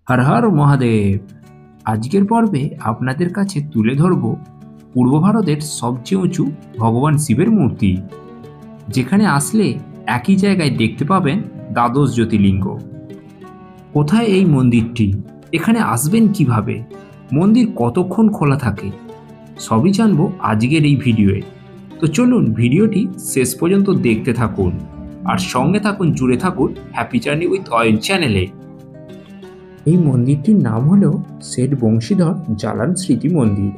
হর হর মহাদেব। আজকের পর্বে আপনাদের কাছে তুলে ধরব পূর্ব ভারতের সবচেয়ে উঁচু ভগবান শিবের মূর্তি, যেখানে আসলে একই জায়গায় দেখতে পাবেন দ্বাদশ জ্যোতির্লিঙ্গ। কোথায় এই মন্দিরটি, এখানে আসবেন কিভাবে, মন্দির কতক্ষণ খোলা থাকে, সবই জানবো আজকের এই ভিডিওয়ে। তো চলুন ভিডিওটি শেষ পর্যন্ত দেখতে থাকুন আর সঙ্গে থাকুন, জুড়ে থাকুন হ্যাপি জার্নি উইথ অয়ন চ্যানেলে। এই মন্দিরটির নাম হলো শেঠ বংশীধর জালান স্মৃতি মন্দির,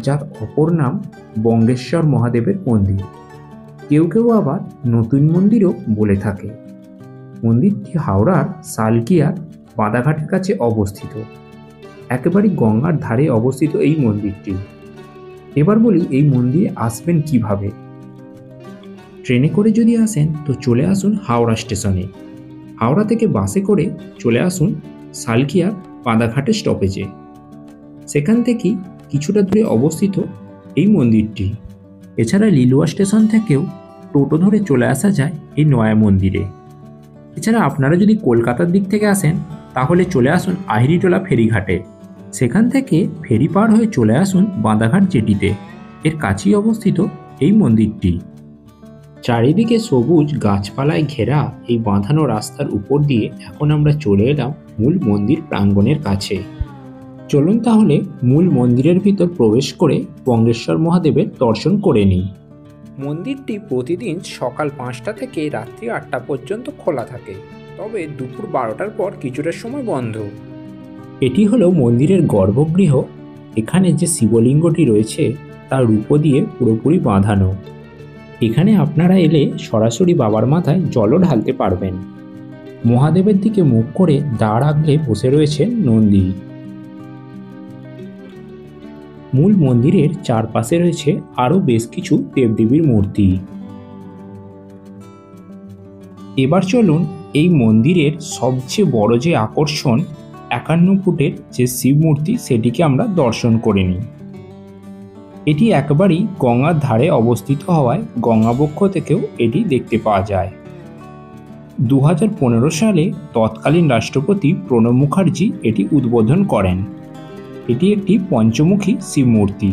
যার অপর নাম বঙ্গেশ্বর মহাদেবের মন্দির। কেউ কেউ আবার নতুন মন্দিরও বলে থাকে। মন্দিরটি হাওড়ার সালকিয়ার বাঁধাঘাটের কাছে অবস্থিত। একেবারে গঙ্গার ধারে অবস্থিত এই মন্দিরটি। এবার বলি এই মন্দিরে আসবেন কিভাবে। ট্রেনে করে যদি আসেন তো চলে আসুন হাওড়া স্টেশনে। হাওড়া থেকে বাসে করে চলে আসুন সালকিয়ার বাঁধাঘাটের স্টপেজে। সেখান থেকেই কিছুটা দূরে অবস্থিত এই মন্দিরটি। এছাড়া লিলুয়া স্টেশন থেকেও টোটো ধরে চলে আসা যায় এই নয়া মন্দিরে। এছাড়া আপনারা যদি কলকাতার দিক থেকে আসেন তাহলে চলে আসুন আহিরিটোলা ফেরিঘাটে। সেখান থেকে ফেরি পার হয়ে চলে আসুন বাঁধাঘাট জেটিতে। এর কাছেই অবস্থিত এই মন্দিরটি। চারিদিকে সবুজ গাছপালায় ঘেরা এই বাঁধানো রাস্তার উপর দিয়ে এখন আমরা চলে এলাম মূল মন্দির প্রাঙ্গণের কাছে। চলুন তাহলে মূল মন্দিরের ভিতর প্রবেশ করে বঙ্গেশ্বর মহাদেবের দর্শন করে নিই। মন্দিরটি প্রতিদিন সকাল 5টা থেকে রাত্রি 8টা পর্যন্ত খোলা থাকে, তবে দুপুর 12টার পর কিছুটা সময় বন্ধ। এটি হলো মন্দিরের গর্ভগৃহ। এখানে যে শিবলিঙ্গটি রয়েছে তার রূপ দিয়ে পুরোপুরি বাঁধানো। এখানে আপনারা এলে সরাসরি বাবার মাথায় জলও ঢালতে পারবেন। মহাদেবের দিকে মুখ করে দাঁড় আগলে বসে রয়েছেন নন্দী। মূল মন্দিরের চারপাশে রয়েছে আরও বেশ কিছু দেবদেবীর মূর্তি। এবার চলুন এই মন্দিরের সবচেয়ে বড় যে আকর্ষণ 51 ফুটের যে শিব মূর্তি সেটিকে আমরা দর্শন করে নিই। এটি একেবারেই গঙ্গার ধারে অবস্থিত হওয়ায় গঙ্গাবক্ষ থেকেও এটি দেখতে পাওয়া যায়। 2015 সালে তৎকালীন রাষ্ট্রপতি প্রণব মুখার্জি এটি উদ্বোধন করেন। এটি একটি পঞ্চমুখী শিব মূর্তি।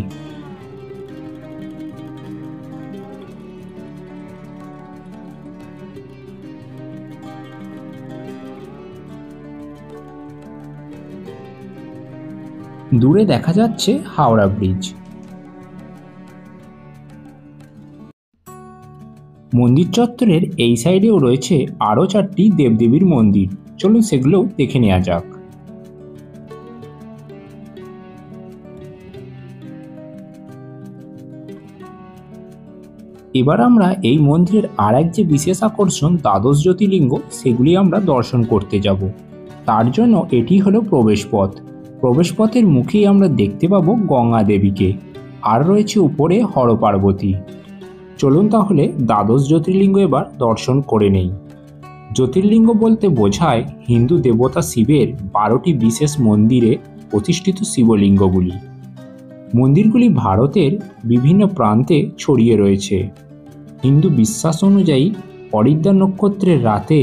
দূরে দেখা যাচ্ছে হাওড়া ব্রিজ। মন্দির চত্বরের এই সাইডেও রয়েছে আরও 4টি দেবদেবীর মন্দির। চলুন সেগুলোও দেখে নেওয়া যাক। এবার আমরা এই মন্দিরের আর এক যে বিশেষ আকর্ষণ দ্বাদশ জ্যোতির্লিঙ্গ সেগুলি আমরা দর্শন করতে যাব। তার জন্য এটি হলো প্রবেশপথ। প্রবেশপথের মুখেই আমরা দেখতে পাবো গঙ্গা দেবীকে, আর রয়েছে উপরে হর পার্বতী। চলুন তাহলে দ্বাদশ জ্যোতির্লিঙ্গ এবার দর্শন করে নেই। জ্যোতির্লিঙ্গ বলতে বোঝায় হিন্দু দেবতা শিবের 12টি বিশেষ মন্দিরে প্রতিষ্ঠিত শিবলিঙ্গগুলি। মন্দিরগুলি ভারতের বিভিন্ন প্রান্তে ছড়িয়ে রয়েছে। হিন্দু বিশ্বাস অনুযায়ী অরিদ্রা নক্ষত্রের রাতে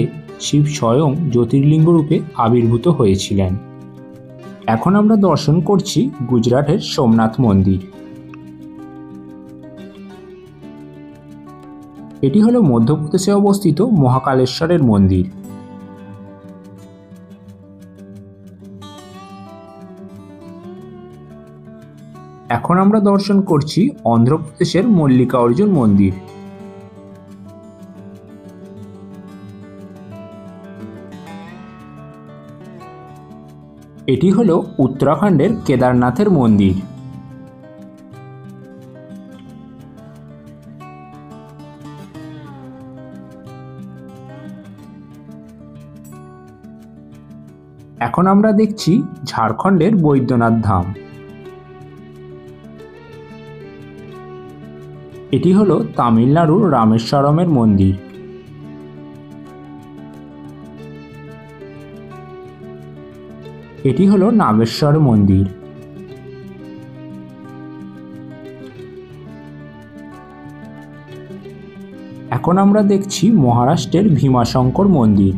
শিব স্বয়ং জ্যোতির্লিঙ্গ রূপে আবির্ভূত হয়েছিলেন। এখন আমরা দর্শন করছি গুজরাটের সোমনাথ মন্দির। এটি হলো মধ্যপ্রদেশে অবস্থিত মহাকালেশ্বরের মন্দির। এখন আমরা দর্শন করছি অন্ধ্রপ্রদেশের মল্লিকার্জুন মন্দির। এটি হলো উত্তরাখণ্ডের কেদারনাথের মন্দির। এখন আমরা দেখছি ঝাড়খণ্ডের বৈদ্যনাথ ধাম। এটি হলো তামিলনাড়ুর রামেশ্বরমের মন্দির। এটি হলো নাগেশ্বর মন্দির। এখন আমরা দেখছি মহারাষ্ট্রের ভীমাশঙ্কর মন্দির।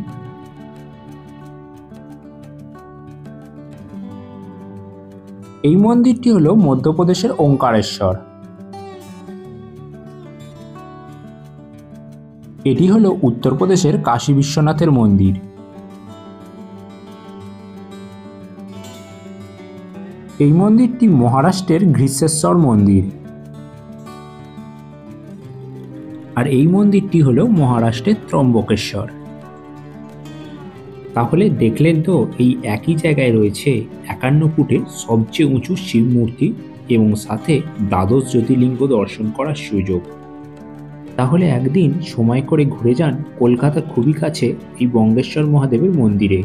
এই মন্দিরটি হলো মধ্যপ্রদেশের ওঙ্কারেশ্বর। এটি হলো উত্তরপ্রদেশের কাশী বিশ্বনাথের মন্দির। এই মন্দিরটি মহারাষ্ট্রের ঘৃষ্ণেশ্বর মন্দির। আর এই মন্দিরটি হলো মহারাষ্ট্রের ত্রম্বকেশ্বর। তাহলে দেখলেন তো, এই একই জায়গায় রয়েছে 51 ফুটের সবচেয়ে উঁচু শিব মূর্তি এবং সাথে দ্বাদশ জ্যোতির্লিঙ্গ দর্শন করার সুযোগ। তাহলে একদিন সময় করে ঘুরে যান কলকাতার খুবই কাছে এই বঙ্গেশ্বর মহাদেবের মন্দিরে।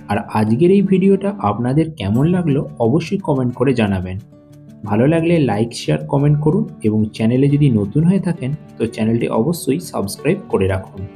আর আজকের এই ভিডিওটা আপনাদের কেমন লাগলো অবশ্যই কমেন্ট করে জানাবেন। ভালো লাগলে লাইক, শেয়ার, কমেন্ট করুন এবং চ্যানেলে যদি নতুন হয়ে থাকেন তো চ্যানেলটি অবশ্যই সাবস্ক্রাইব করে রাখুন।